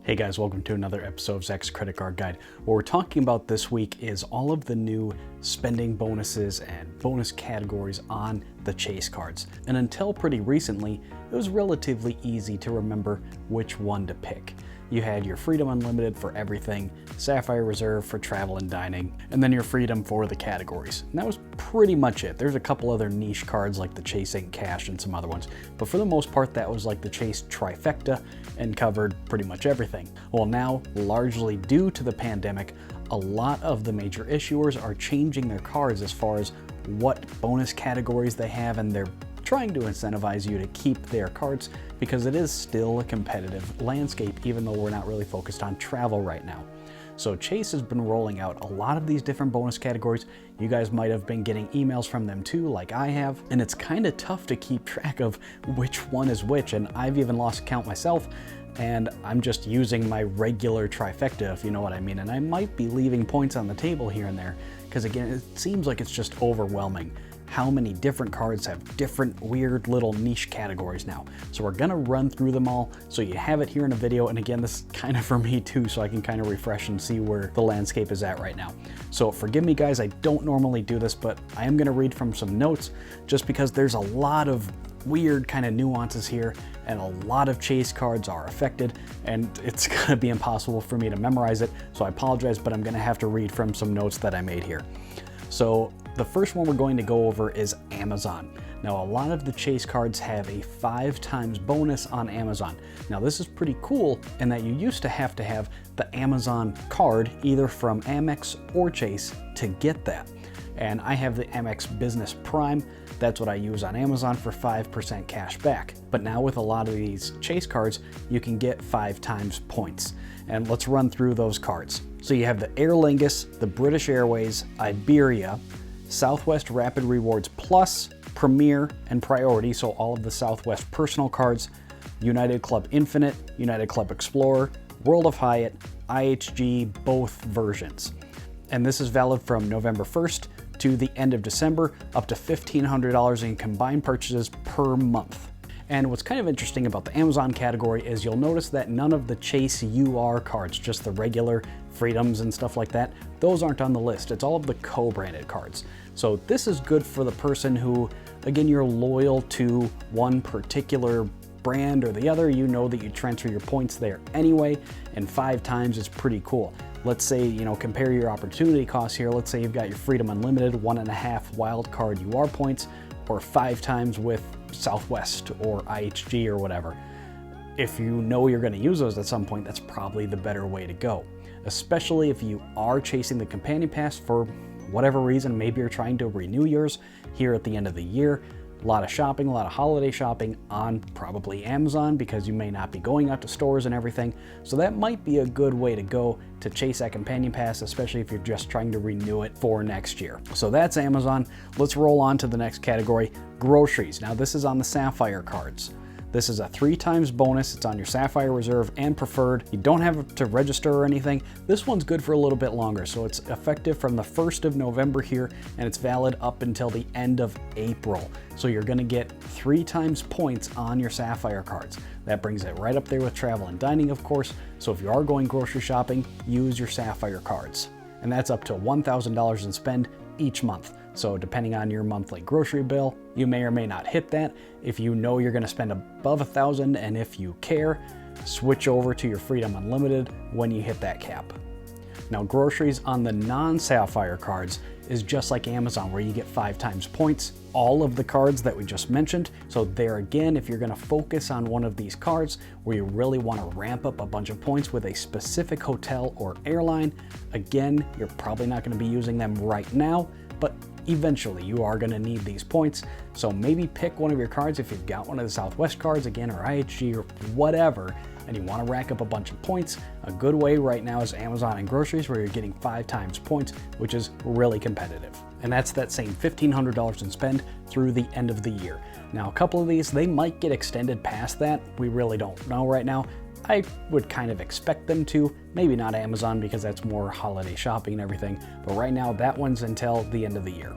Hey guys, welcome to another episode of Zach's Credit Card Guide. What we're talking about this week is all of the new spending bonuses and bonus categories on the Chase cards. And until pretty recently, it was relatively easy to remember which one to pick. You had your Freedom Unlimited for everything, Sapphire Reserve for travel and dining, and then your Freedom for the categories. And that was pretty much it. There's a couple other niche cards like the Chase Ink Cash and some other ones, but for the most part that was like the Chase trifecta and covered pretty much everything. Well, now, largely due to the pandemic, a lot of the major issuers are changing their cards as far as what bonus categories they have, and they're trying to incentivize you to keep their cards because it is still a competitive landscape, even though we're not really focused on travel right now. So Chase has been rolling out a lot of these different bonus categories. You guys might have been getting emails from them too, like I have, and it's kind of tough to keep track of which one is which, and I've even lost count myself, and I'm just using my regular trifecta, if you know what I mean, and I might be leaving points on the table here and there, because again, it seems like it's just overwhelming how many different cards have different weird little niche categories now. So we're gonna run through them all so you have it here in a video, and again, this is kind of for me too, so I can kind of refresh and see where the landscape is at right now. So forgive me guys, I don't normally do this, but I am gonna read from some notes just because there's a lot of weird kind of nuances here and a lot of Chase cards are affected, and it's gonna be impossible for me to memorize it, so I apologize, but I'm gonna have to read from some notes that I made here. So the first one we're going to go over is Amazon. Now, a lot of the Chase cards have a 5 times bonus on Amazon. Now, this is pretty cool in that you used to have the Amazon card either from Amex or Chase to get that. And I have the Amex Business Prime. That's what I use on Amazon for 5% cash back. But now with a lot of these Chase cards, you can get 5 times points. And let's run through those cards. So you have the Aer Lingus, the British Airways, Iberia, Southwest Rapid Rewards Plus, Premier, and Priority, so all of the Southwest personal cards, United Club Infinite, United Club Explorer, World of Hyatt, IHG, both versions. And this is valid from November 1st to the end of December, up to $1,500 in combined purchases per month. And what's kind of interesting about the Amazon category is you'll notice that none of the Chase UR cards, just the regular Freedoms and stuff like that, those aren't on the list. It's all of the co-branded cards. So this is good for the person who, again, you're loyal to one particular brand or the other. You know that you transfer your points there anyway, and 5 times is pretty cool. Let's say, you know, compare your opportunity costs here. Let's say you've got your Freedom Unlimited 1.5 wildcard UR points, or 5 times with Southwest or IHG or whatever. If you know you're going to use those at some point, that's probably the better way to go, especially if you are chasing the companion pass for whatever reason. Maybe you're trying to renew yours here at the end of the year. A lot of shopping, a lot of holiday shopping on probably Amazon because you may not be going out to stores and everything. So that might be a good way to go to chase that companion pass, especially if you're just trying to renew it for next year. So that's Amazon. Let's roll on to the next category, groceries. Now this is on the Sapphire cards. This is a 3 times bonus. It's on your Sapphire Reserve and Preferred. You don't have to register or anything. This one's good for a little bit longer. So it's effective from the 1st of November here, and it's valid up until the end of April. So you're gonna get 3 times points on your Sapphire cards. That brings it right up there with travel and dining, of course. So if you are going grocery shopping, use your Sapphire cards. And that's up to $1,000 in spend each month. So depending on your monthly grocery bill, you may or may not hit that. If you know you're gonna spend above $1,000, and if you care, switch over to your Freedom Unlimited when you hit that cap. Now, groceries on the non-Sapphire cards is just like Amazon, where you get 5 times points, all of the cards that we just mentioned. So there again, if you're gonna focus on one of these cards where you really wanna ramp up a bunch of points with a specific hotel or airline, again, you're probably not gonna be using them right now, but eventually you are going to need these points. So maybe pick one of your cards if you've got one of the Southwest cards again, or IHG or whatever, and you want to rack up a bunch of points. A good way right now is Amazon and groceries, where you're getting 5 times points, which is really competitive. And that's that same $1,500 in spend through the end of the year. Now, a couple of these, they might get extended past that. We really don't know right now. I would kind of expect them to, maybe not Amazon because that's more holiday shopping and everything, but right now that one's until the end of the year.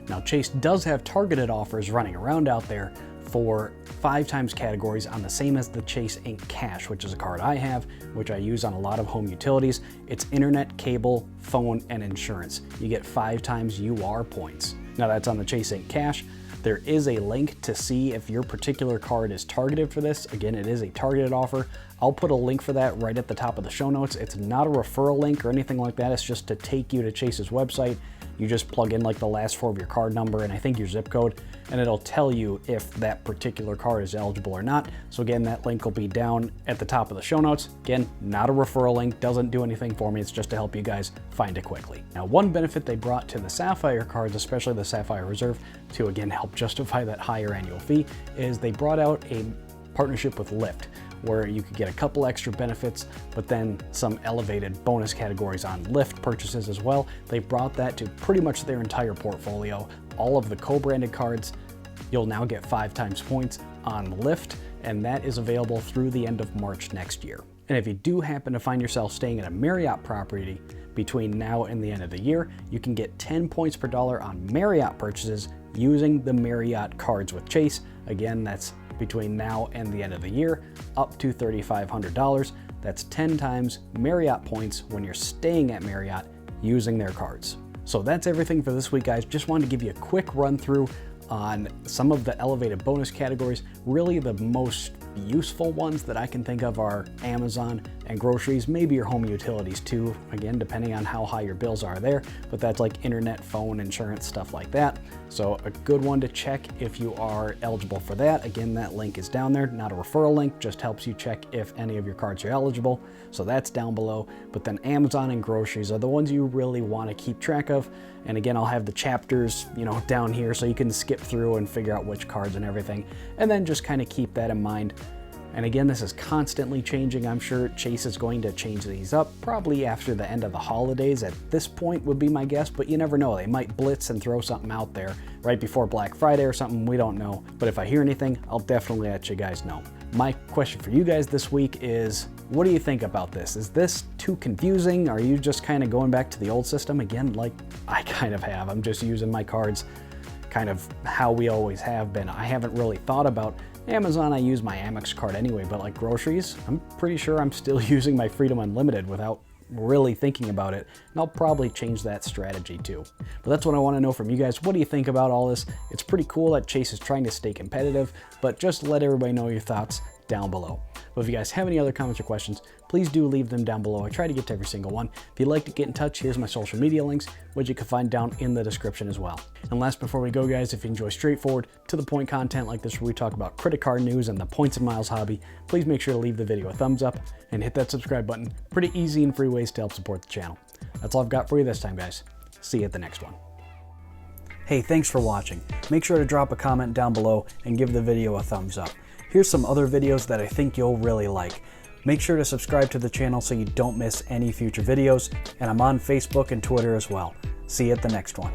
Now, Chase does have targeted offers running around out there for 5 times categories on the same as the Chase Ink Cash, which is a card I have, which I use on a lot of home utilities. It's internet, cable, phone, and insurance. You get 5 times UR points. Now that's on the Chase Ink Cash. There is a link to see if your particular card is targeted for this. Again, it is a targeted offer. I'll put a link for that right at the top of the show notes. It's not a referral link or anything like that. It's just to take you to Chase's website. You just plug in like the last 4 of your card number and I think your zip code, and it'll tell you if that particular card is eligible or not. So again, that link will be down at the top of the show notes. Again, not a referral link, doesn't do anything for me. It's just to help you guys find it quickly. Now, one benefit they brought to the Sapphire cards, especially the Sapphire Reserve, to again help justify that higher annual fee, is they brought out a partnership with Lyft, where you could get a couple extra benefits, but then some elevated bonus categories on Lyft purchases as well. They brought that to pretty much their entire portfolio. All of the co-branded cards, you'll now get 5 times points on Lyft, and that is available through the end of March next year. And if you do happen to find yourself staying at a Marriott property between now and the end of the year, you can get 10 points per dollar on Marriott purchases using the Marriott cards with Chase. Again, that's between now and the end of the year, up to $3,500. That's 10 times Marriott points when you're staying at Marriott using their cards. So that's everything for this week, guys. Just wanted to give you a quick run through on some of the elevated bonus categories. Really the most useful ones that I can think of are Amazon and groceries, maybe your home utilities too, again, depending on how high your bills are there, but that's like internet, phone, insurance, stuff like that. So a good one to check if you are eligible for that. Again, that link is down there, not a referral link, just helps you check if any of your cards are eligible. So that's down below. But then Amazon and groceries are the ones you really want to keep track of. And again, I'll have the chapters, down here so you can skip through and figure out which cards and everything. And then just kind of keep that in mind. And again, this is constantly changing. I'm sure Chase is going to change these up probably after the end of the holidays at this point would be my guess, but you never know. They might blitz and throw something out there right before Black Friday or something, we don't know. But if I hear anything, I'll definitely let you guys know. My question for you guys this week is, what do you think about this? Is this too confusing? Are you just kind of going back to the old system again, like I kind of have? I'm just using my cards kind of how we always have been. I haven't really thought about Amazon. I use my Amex card anyway, but like groceries, I'm pretty sure I'm still using my Freedom Unlimited without really thinking about it, and I'll probably change that strategy too. But that's what I want to know from you guys. What do you think about all this? It's pretty cool that Chase is trying to stay competitive, but just let everybody know your thoughts down below. But if you guys have any other comments or questions, please do leave them down below. I try to get to every single one. If you'd like to get in touch, here's my social media links, which you can find down in the description as well. And last, before we go, guys, if you enjoy straightforward, to the point content like this where we talk about credit card news and the points and miles hobby, please make sure to leave the video a thumbs up and hit that subscribe button. Pretty easy and free ways to help support the channel. That's all I've got for you this time, guys. See you at the next one. Hey, thanks for watching. Make sure to drop a comment down below and give the video a thumbs up. Here's some other videos that I think you'll really like. Make sure to subscribe to the channel so you don't miss any future videos, and I'm on Facebook and Twitter as well. See you at the next one.